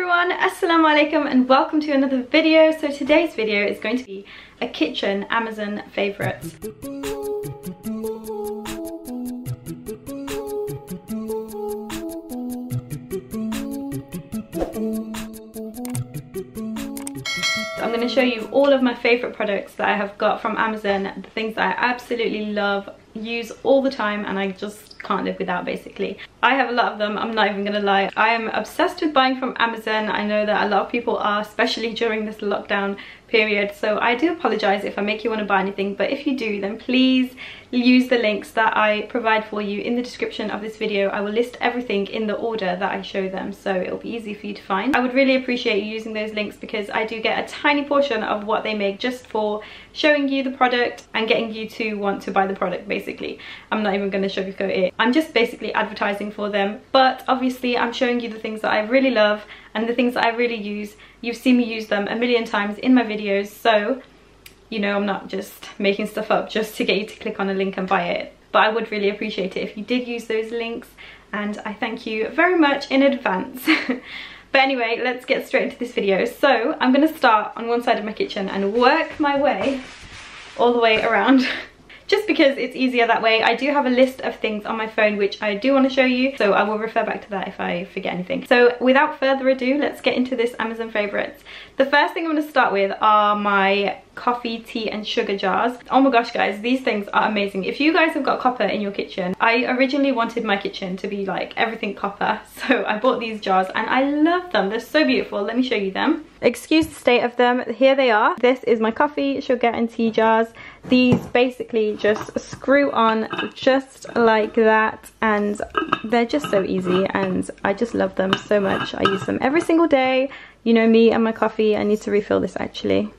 everyone, assalamu alaikum and welcome to another video. So today's video is going to be a kitchen Amazon favourites. I'm going to show you all of my favourite products that I have got from Amazon, the things that I absolutely love, use all the time, and I just can't live without basically. I have a lot of them, I'm not even gonna lie. I am obsessed with buying from Amazon. I know that a lot of people are, especially during this lockdown period, so I do apologise if I make you want to buy anything, but if you do, then please use the links that I provide for you in the description of this video. I will list everything in the order that I show them, so it'll be easy for you to find. I would really appreciate you using those links because I do get a tiny portion of what they make just for showing you the product and getting you to want to buy the product basically. I'm not even going to sugarcoat it. I'm just basically advertising for them, but obviously I'm showing you the things that I really love and the things that I really use. You've seen me use them a million times in my videos, so you know I'm not just making stuff up just to get you to click on a link and buy it. But I would really appreciate it if you did use those links, and I thank you very much in advance. But anyway, let's get straight into this video. So I'm going to start on one side of my kitchen and work my way all the way around. Just because it's easier that way. I do have a list of things on my phone which I do want to show you, so I will refer back to that if I forget anything. So without further ado, let's get into this Amazon favourites. The first thing I'm going to start with are my coffee, tea and sugar jars. Oh my gosh guys, these things are amazing. If you guys have got copper in your kitchen, I originally wanted my kitchen to be like everything copper, so I bought these jars and I love them. They're so beautiful. Let me show you them. Excuse the state of them. Here they are. This is my coffee, sugar and tea jars. These basically just screw on just like that, and they're just so easy and I just love them so much. I use them every single day. You know me and my coffee. I need to refill this actually.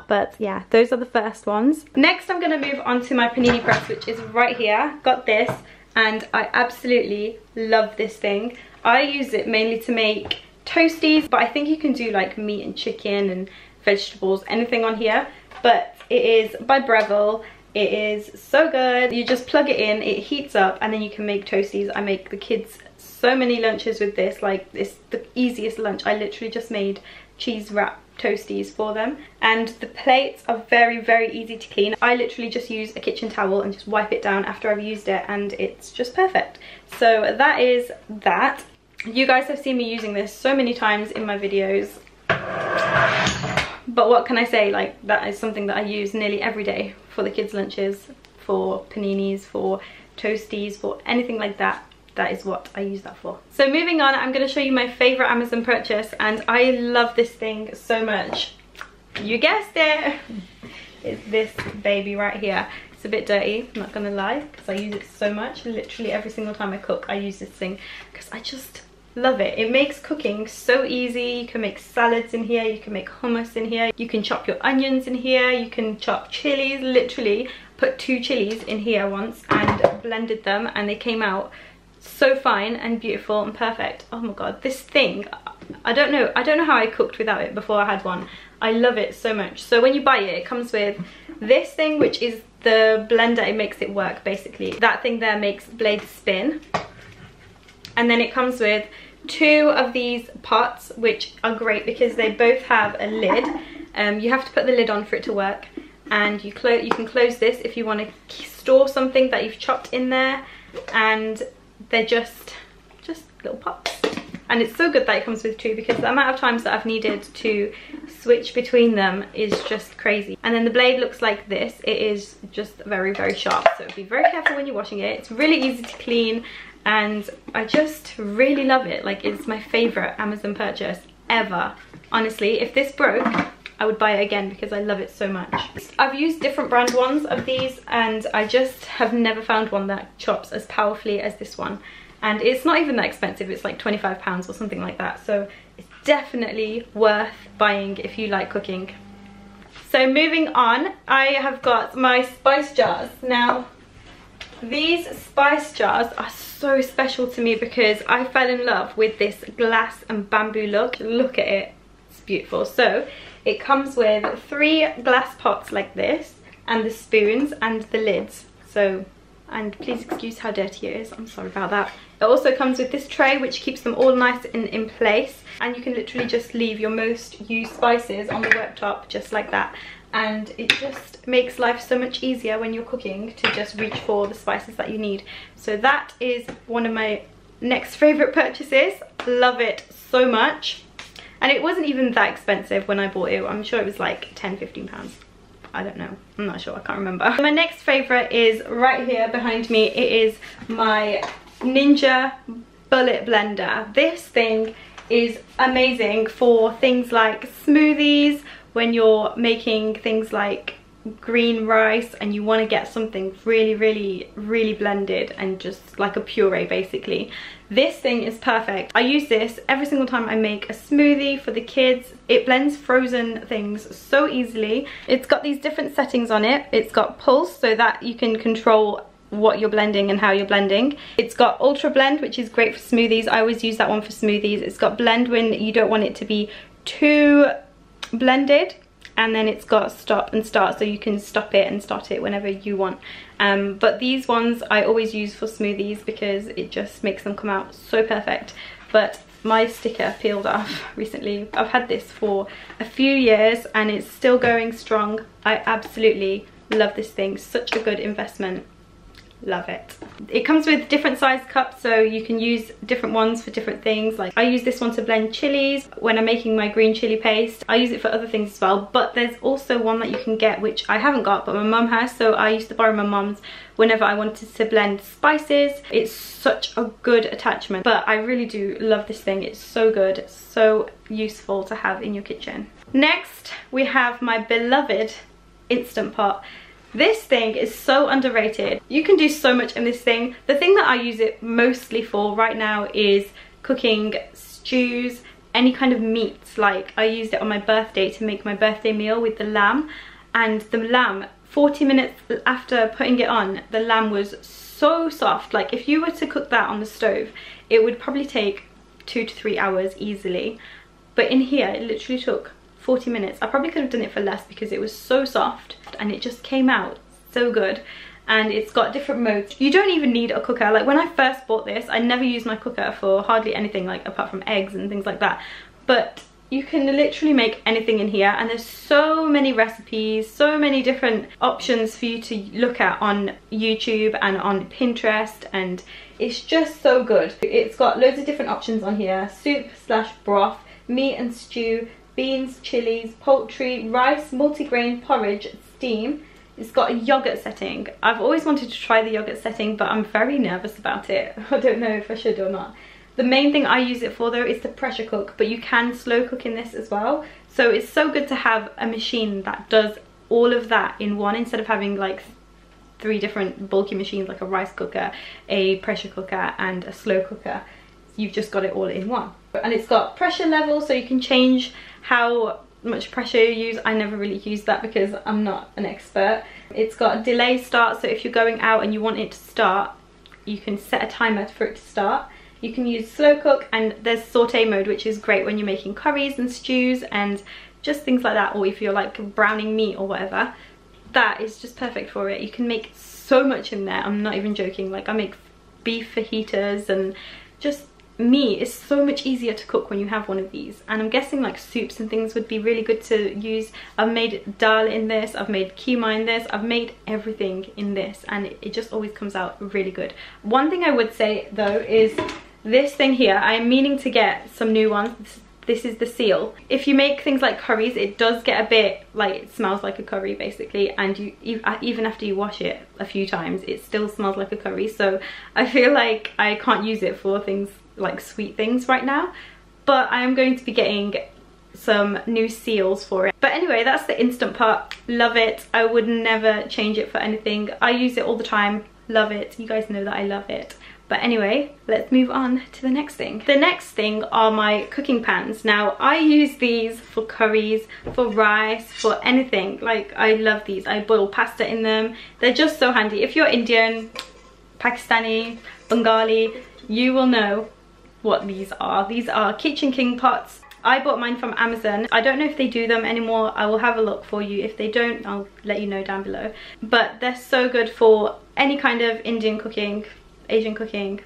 But yeah, those are the first ones. Next I'm going to move on to my Panini Press, which is right here. Got this and I absolutely love this thing. I use it mainly to make toasties, but I think you can do like meat and chicken and vegetables, anything on here. But it is by Breville. It is so good. You just plug it in, it heats up, and then you can make toasties. I make the kids so many lunches with this. Like, it's the easiest lunch. I literally just made cheese wrap toasties for them, and the plates are very, very easy to clean. I literally just use a kitchen towel and just wipe it down after I've used it, and it's just perfect. So that is that. You guys have seen me using this so many times in my videos, but what can I say, like, that is something that I use nearly every day for the kids' lunches, for paninis, for toasties, for anything like that. That is what I use that for. So moving on, I'm going to show you my favourite Amazon purchase, and I love this thing so much. You guessed it! It's this baby right here. It's a bit dirty, I'm not going to lie, because I use it so much. Literally every single time I cook, I use this thing because I just love it. It makes cooking so easy. You can make salads in here, you can make hummus in here, you can chop your onions in here, you can chop chilies. Literally put 2 chilies in here once and blended them, and they came out so fine and beautiful and perfect. Oh my god, this thing, I don't know how I cooked without it before I had one. I love it so much. So when you buy it, it comes with this thing, which is the blender. It makes it work basically. That thing there makes blades spin, and then it comes with 2 of these pots, which are great because they both have a lid. You have to put the lid on for it to work, and you can close this if you want to store something that you've chopped in there, and they're just little pots. And it's so good that it comes with 2 because the amount of times that I've needed to switch between them is just crazy. And then the blade looks like this. It is just very, very sharp, so be very careful when you're washing it. It's really easy to clean, and I just really love it. Like, it's my favourite Amazon purchase ever. Honestly, if this broke, I would buy it again because I love it so much. I've used different brand ones of these, and I just have never found one that chops as powerfully as this one. And it's not even that expensive, it's like £25 or something like that. So it's definitely worth buying if you like cooking. So moving on, I have got my spice jars. Now, these spice jars are so special to me because I fell in love with this glass and bamboo look. Look at it, it's beautiful. So it comes with 3 glass pots like this, and the spoons and the lids. So and please excuse how dirty it is, I'm sorry about that. It also comes with this tray which keeps them all nice and in place, and you can literally just leave your most used spices on the worktop just like that, and it just makes life so much easier when you're cooking to just reach for the spices that you need. So that is one of my next favourite purchases. Love it so much, and it wasn't even that expensive when I bought it. I'm sure it was like £10–15. I don't know, I'm not sure, I can't remember. My next favourite is right here behind me. It is my Ninja Bullet Blender. This thing is amazing for things like smoothies, when you're making things like green rice and you want to get something really blended and just like a puree basically. This thing is perfect. I use this every single time I make a smoothie for the kids. It blends frozen things so easily. It's got these different settings on it. It's got pulse so that you can control what you're blending and how you're blending. It's got ultra blend, which is great for smoothies. I always use that one for smoothies. It's got blend when you don't want it to be too blended, and then it's got stop and start, so you can stop it and start it whenever you want. But these ones I always use for smoothies because it just makes them come out so perfect. But my sticker peeled off recently. I've had this for a few years and it's still going strong. I absolutely love this thing. Such a good investment. Love it. It comes with different size cups, so you can use different ones for different things. Like I use this one to blend chilies when I'm making my green chili paste. I use it for other things as well, but there's also one that you can get which I haven't got but my mum has, so I used to borrow my mum's whenever I wanted to blend spices. It's such a good attachment, but I really do love this thing. It's so good, so useful to have in your kitchen. Next we have my beloved Instant Pot. This thing is so underrated. You can do so much in this thing. The thing that I use it mostly for right now is cooking stews, any kind of meats. Like I used it on my birthday to make my birthday meal with the lamb, and the lamb, 40 minutes after putting it on, the lamb was so soft. Like if you were to cook that on the stove, it would probably take 2 to 3 hours easily, but in here it literally took 40 minutes. I probably could have done it for less because it was so soft and it just came out so good. And it's got different modes. You don't even need a cooker. Like when I first bought this, I never used my cooker for hardly anything, like apart from eggs and things like that. But you can literally make anything in here, and there's so many recipes, so many different options for you to look at on YouTube and on Pinterest, and it's just so good. It's got loads of different options on here: soup / broth, meat and stew, beans, chilies, poultry, rice, multigrain, porridge, steam. It's got a yogurt setting. I've always wanted to try the yogurt setting, but I'm very nervous about it. I don't know if I should or not. The main thing I use it for though is to pressure cook, but you can slow cook in this as well. So it's so good to have a machine that does all of that in one, instead of having like 3 different bulky machines, like a rice cooker, a pressure cooker and a slow cooker. You've just got it all in one. And it's got pressure levels, so you can change how much pressure you use. I never really use that because I'm not an expert. It's got a delay start, so if you're going out and you want it to start, you can set a timer for it to start. You can use slow cook, and there's saute mode, which is great when you're making curries and stews and just things like that, or if you're like browning meat or whatever. That is just perfect for it. You can make so much in there. I'm not even joking. Like I make beef fajitas, and just meat is so much easier to cook when you have one of these. And I'm guessing like soups and things would be really good to use. I've made dal in this, I've made keema in this, I've made everything in this, and it just always comes out really good. One thing I would say though is this thing here. I'm meaning to get some new ones. This is the seal. If you make things like curries, it does get a bit like, it smells like a curry basically, and you even after you wash it a few times, it still smells like a curry. So I feel like I can't use it for things like sweet things right now, but I am going to be getting some new seals for it. But anyway, that's the Instant Pot. Love it. I would never change it for anything. I use it all the time. Love it. You guys know that I love it. But anyway, let's move on to the next thing. The next thing are my cooking pans. Now I use these for curries, for rice, for anything. Like I love these. I boil pasta in them. They're just so handy. If you're Indian, Pakistani, Bengali, you will know what these are. These are Kitchen King pots. I bought mine from Amazon. I don't know if they do them anymore. I will have a look for you. If they don't, I'll let you know down below. But they're so good for any kind of Indian cooking, Asian cooking,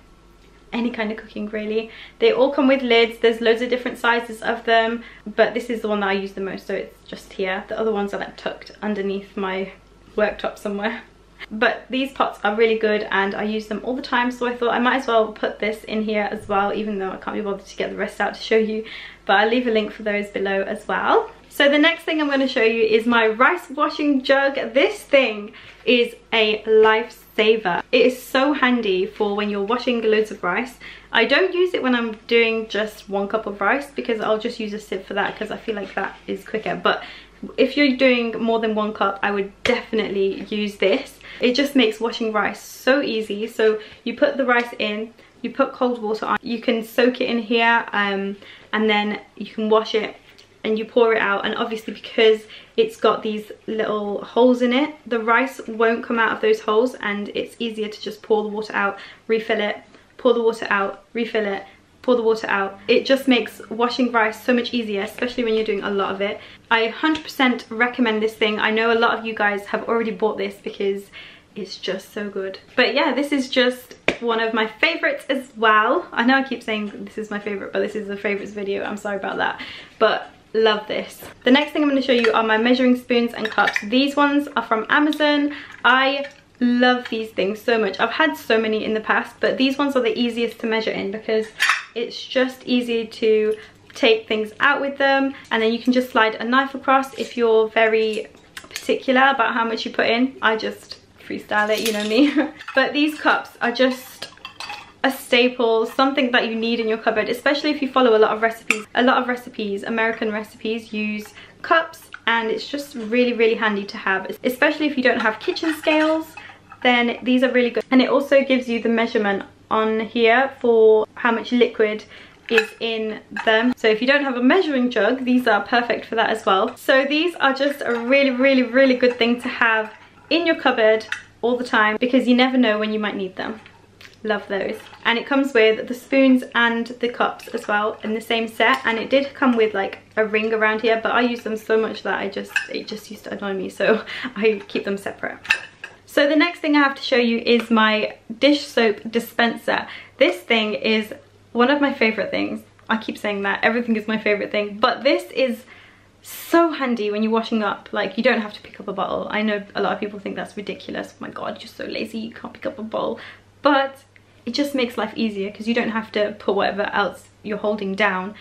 any kind of cooking really. They all come with lids. There's loads of different sizes of them, but this is the one that I use the most, so it's just here. The other ones are like tucked underneath my worktop somewhere. But these pots are really good and I use them all the time, so I thought I might as well put this in here as well, even though I can't be bothered to get the rest out to show you, but I'll leave a link for those below as well. So the next thing I'm going to show you is my rice washing jug. This thing is a lifesaver. It is so handy for when you're washing loads of rice. I don't use it when I'm doing just 1 cup of rice, because I'll just use a sieve for that, because I feel like that is quicker. But if you're doing more than 1 cup, I would definitely use this. It just makes washing rice so easy. So you put the rice in, you put cold water on, you can soak it in here, and then you can wash it and you pour it out. And obviously because it's got these little holes in it, the rice won't come out of those holes, and it's easier to just pour the water out, refill it, pour the water out, refill it, pour the water out. It just makes washing rice so much easier, especially when you're doing a lot of it. I 100% recommend this thing. I know a lot of you guys have already bought this because it's just so good. But yeah, this is just one of my favorites as well. I know I keep saying this is my favorite, but this is the favorites video. I'm sorry about that, but love this. The next thing I'm going to show you are my measuring spoons and cups. These ones are from Amazon. I love these things so much. I've had so many in the past, but these ones are the easiest to measure in because it's just easy to take things out with them, and then you can just slide a knife across if you're very particular about how much you put in. I just freestyle it, you know me. But these cups are just a staple, something that you need in your cupboard, especially if you follow a lot of recipes. A lot of recipes, American recipes, use cups, and it's just really handy to have, especially if you don't have kitchen scales. Then these are really good, and it also gives you the measurement on here for how much liquid is in them. So if you don't have a measuring jug, these are perfect for that as well. So these are just a really good thing to have in your cupboard all the time, because you never know when you might need them. Love those. And it comes with the spoons and the cups as well in the same set, and it did come with like a ring around here, but I use them so much that it just used to annoy me, so I keep them separate. So the next thing I have to show you is my dish soap dispenser. This thing is one of my favorite things. I keep saying that, everything is my favorite thing, but this is so handy when you're washing up. Like, you don't have to pick up a bottle. I know a lot of people think that's ridiculous. Oh my god, you're so lazy, you can't pick up a bowl. But it just makes life easier because you don't have to put whatever else you're holding down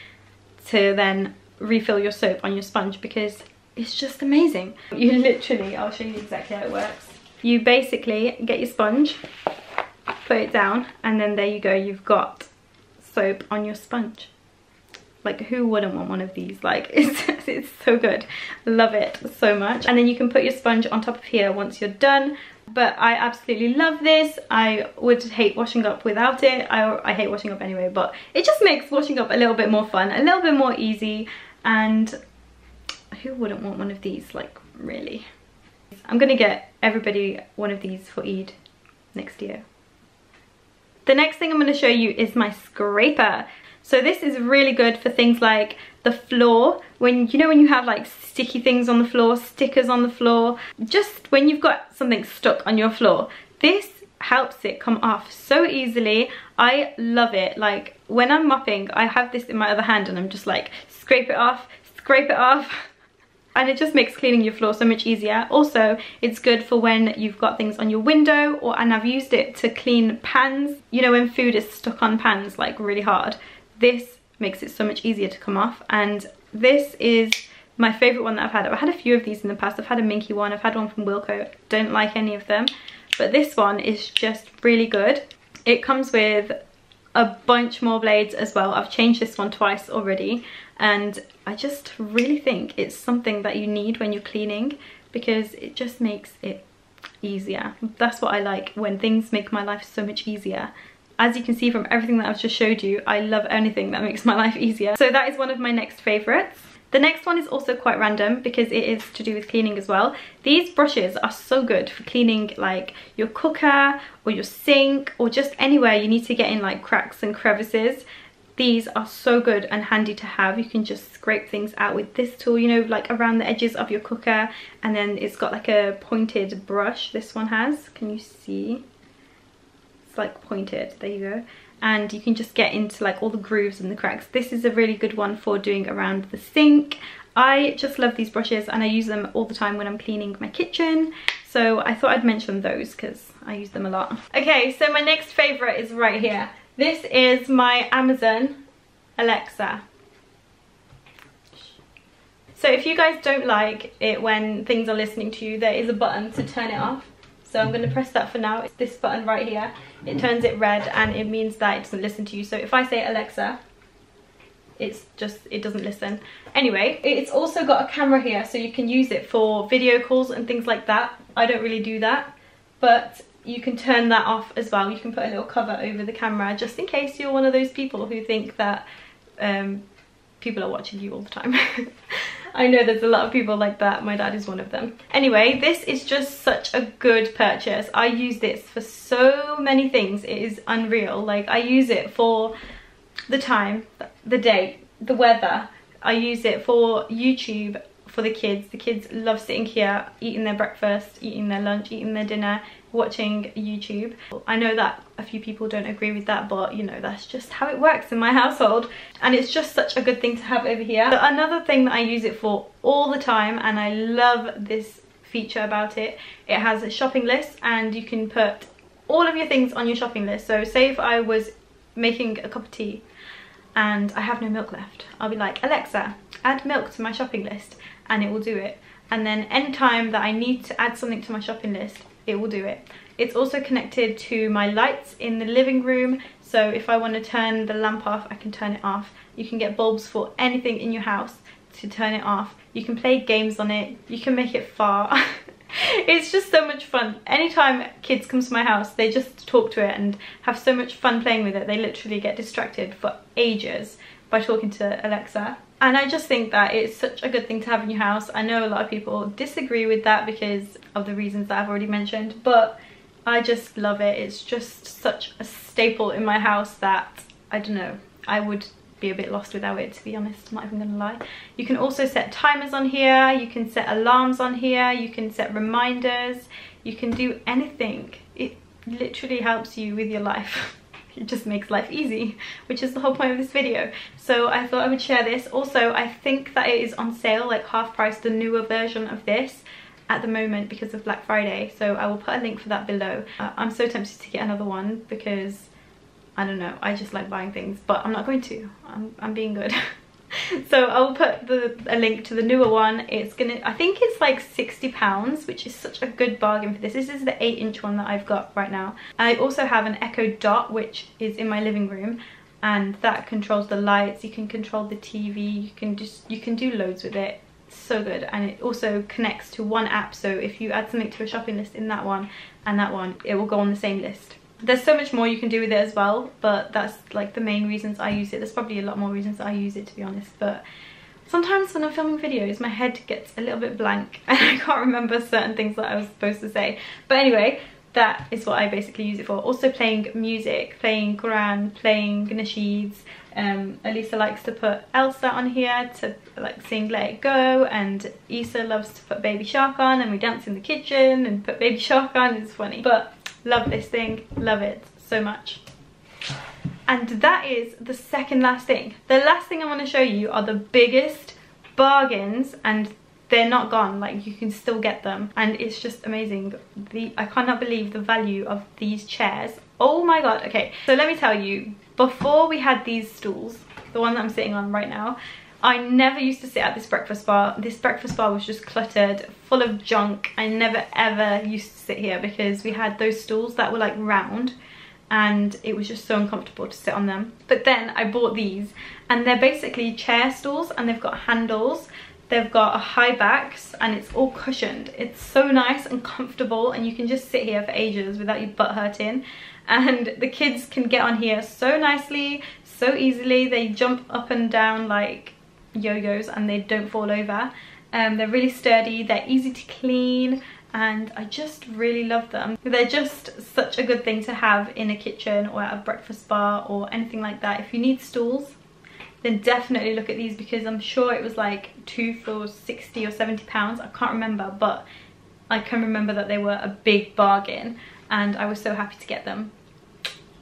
to then refill your soap on your sponge, because it's just amazing. You literally, I'll show you exactly how it works. You basically get your sponge, put it down, and then there you go, you've got soap on your sponge. Like, who wouldn't want one of these? Like, it's so good. Love it so much. And then you can put your sponge on top of here once you're done. But I absolutely love this. I would hate washing up without it. I hate washing up anyway, but it just makes washing up a little bit more fun, a little bit more easy. And who wouldn't want one of these? Like, really. I'm gonna get everybody one of these for Eid next year. The next thing I'm going to show you is my scraper. So this is really good for things like the floor, when you know when you have like sticky things on the floor, stickers on the floor, just when you've got something stuck on your floor. This helps it come off so easily. I love it. Like, when I'm mopping, I have this in my other hand and I'm just like, scrape it off, and it just makes cleaning your floor so much easier. Also, it's good for when you've got things on your window, and I've used it to clean pans. You know, when food is stuck on pans like really hard, this makes it so much easier to come off. And this is my favorite one that I've had. I've had a few of these in the past. I've had a Minky one, I've had one from Wilko. Don't like any of them, but this one is just really good. It comes with a bunch more blades as well. I've changed this one twice already, and I just really think it's something that you need when you're cleaning, because it just makes it easier. That's what I like, when things make my life so much easier. As you can see from everything that I've just showed you, I love anything that makes my life easier. So that is one of my next favorites. The next one is also quite random because it is to do with cleaning as well. These brushes are so good for cleaning like your cooker or your sink, or just anywhere you need to get in like cracks and crevices. these are so good and handy to have. You can just scrape things out with this tool, you know, like around the edges of your cooker. And then it's got like a pointed brush, this one has. Can you see? It's like pointed, there you go. And you can just get into like all the grooves and the cracks. This is a really good one for doing around the sink. I just love these brushes and I use them all the time when I'm cleaning my kitchen. So I thought I'd mention those because I use them a lot. Okay, so my next favorite is right here. This is my Amazon Alexa. So if you guys don't like it when things are listening to you, there is a button to turn it off. So I'm going to press that for now. It's this button right here. It turns it red and it means that it doesn't listen to you. So if I say Alexa, it doesn't listen. Anyway, it's also got a camera here, so you can use it for video calls and things like that. I don't really do that, but you can turn that off as well. You can put a little cover over the camera just in case you're one of those people who think that people are watching you all the time. I know there's a lot of people like that. My dad is one of them. Anyway, this is just such a good purchase. I use this for so many things. It is unreal. Like, I use it for the time, the date, the weather. I use it for YouTube for the kids. The kids love sitting here, eating their breakfast, eating their lunch, eating their dinner, watching YouTube. I know that a few people don't agree with that, but you know, that's just how it works in my household. And it's just such a good thing to have over here. But another thing that I use it for all the time, and I love this feature about it, it has a shopping list and you can put all of your things on your shopping list. So say if I was making a cup of tea and I have no milk left, I'll be like, Alexa, add milk to my shopping list, and it will do it. And then anytime that I need to add something to my shopping list, it will do it. It's also connected to my lights in the living room, so if I want to turn the lamp off, I can turn it off. You can get bulbs for anything in your house to turn it off. You can play games on it, you can make it fart. It's just so much fun. Anytime kids come to my house, they just talk to it and have so much fun playing with it. They literally get distracted for ages by talking to Alexa. And I just think that it's such a good thing to have in your house. I know a lot of people disagree with that because of the reasons that I've already mentioned, but I just love it. It's just such a staple in my house that, I don't know, I would be a bit lost without it, to be honest. I'm not even gonna lie. You can also set timers on here, you can set alarms on here, you can set reminders, you can do anything. It literally helps you with your life. It just makes life easy, which is the whole point of this video. So I thought I would share this. Also, I think that it is on sale, like half price, the newer version of this at the moment because of Black Friday. So I will put a link for that below. I'm so tempted to get another one because I don't know, I just like buying things, but I'm not going to. I'm being good. So I'll put a link to the newer one. It's gonna, I think it's like £60, which is such a good bargain for this. This is the 8-inch one that I've got right now. I also have an Echo Dot, which is in my living room, and that controls the lights. You can control the TV. You can do loads with it. It's so good, and it also connects to one app. So if you add something to a shopping list in that one and that one, it will go on the same list. There's so much more you can do with it as well, but that's like the main reasons I use it. There's probably a lot more reasons that I use it, to be honest, but sometimes when I'm filming videos my head gets a little bit blank and I can't remember certain things that I was supposed to say. But anyway, that is what I basically use it for. Also playing music, playing Quran, playing nasheeds. Elisa likes to put Elsa on here to like sing Let It Go, and Issa loves to put Baby Shark on, and we dance in the kitchen and put Baby Shark on. It's funny, but love this thing, love it so much. And that is the second last thing. The last thing I want to show you are the biggest bargains, and they're not gone, like you can still get them, and it's just amazing. I cannot believe the value of these chairs. Oh my god. Okay, so let me tell you, before we had these stools, the one that I'm sitting on right now, I never used to sit at this breakfast bar. This breakfast bar was just cluttered, full of junk. I never ever used to sit here because we had those stools that were like round and it was just so uncomfortable to sit on them. But then I bought these, and they're basically chair stools, and they've got handles, they've got a high backs, and it's all cushioned. It's so nice and comfortable, and you can just sit here for ages without your butt hurting. And the kids can get on here so nicely, so easily. They jump up and down like yo-yos and they don't fall over. They're really sturdy, they're easy to clean, and I just really love them. They're just such a good thing to have in a kitchen or at a breakfast bar or anything like that. If you need stools, then definitely look at these, because I'm sure it was like 2 for 60 or 70 pounds. I can't remember, but I can remember that they were a big bargain and I was so happy to get them.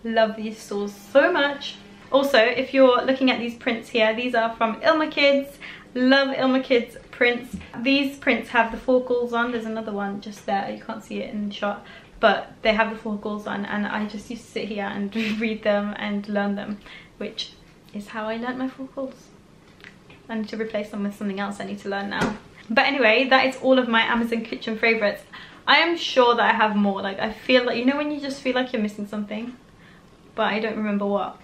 Love these stools so much. Also, if you're looking at these prints here, these are from Ilma Kids. Love Ilma Kids prints. These prints have the forecalls on. There's another one just there, you can't see it in the shot, but they have the forecalls on, and I just used to sit here and read them and learn them, which is how I learnt my forecalls. I need to replace them with something else I need to learn now. But anyway, that is all of my Amazon kitchen favorites. I am sure that I have more. Like, I feel like, you know when you just feel like you're missing something, but I don't remember what?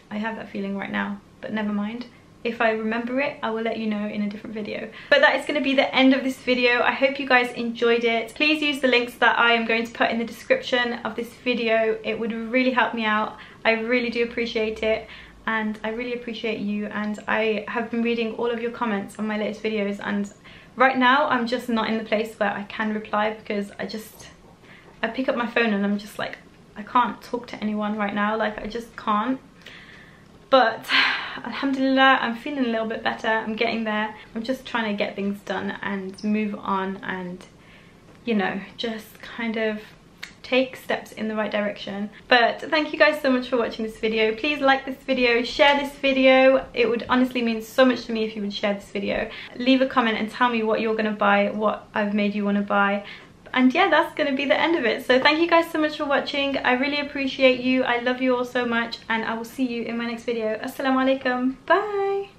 I have that feeling right now, but never mind. If I remember it, I will let you know in a different video. But that is going to be the end of this video. I hope you guys enjoyed it. Please use the links that I am going to put in the description of this video. It would really help me out. I really do appreciate it. And I really appreciate you, and I have been reading all of your comments on my latest videos, and right now I'm just not in the place where I can reply, because I pick up my phone and I'm just like, I can't talk to anyone right now, like I just can't. But alhamdulillah, I'm feeling a little bit better. I'm getting there. I'm just trying to get things done and move on, and you know, just kind of take steps in the right direction. But thank you guys so much for watching this video. Please like this video, share this video. It would honestly mean so much to me if you would share this video. Leave a comment and tell me what you're gonna buy, what I've made you want to buy. And yeah, that's gonna be the end of it. So thank you guys so much for watching. I really appreciate you. I love you all so much, and I will see you in my next video. Assalamu alaikum. Bye.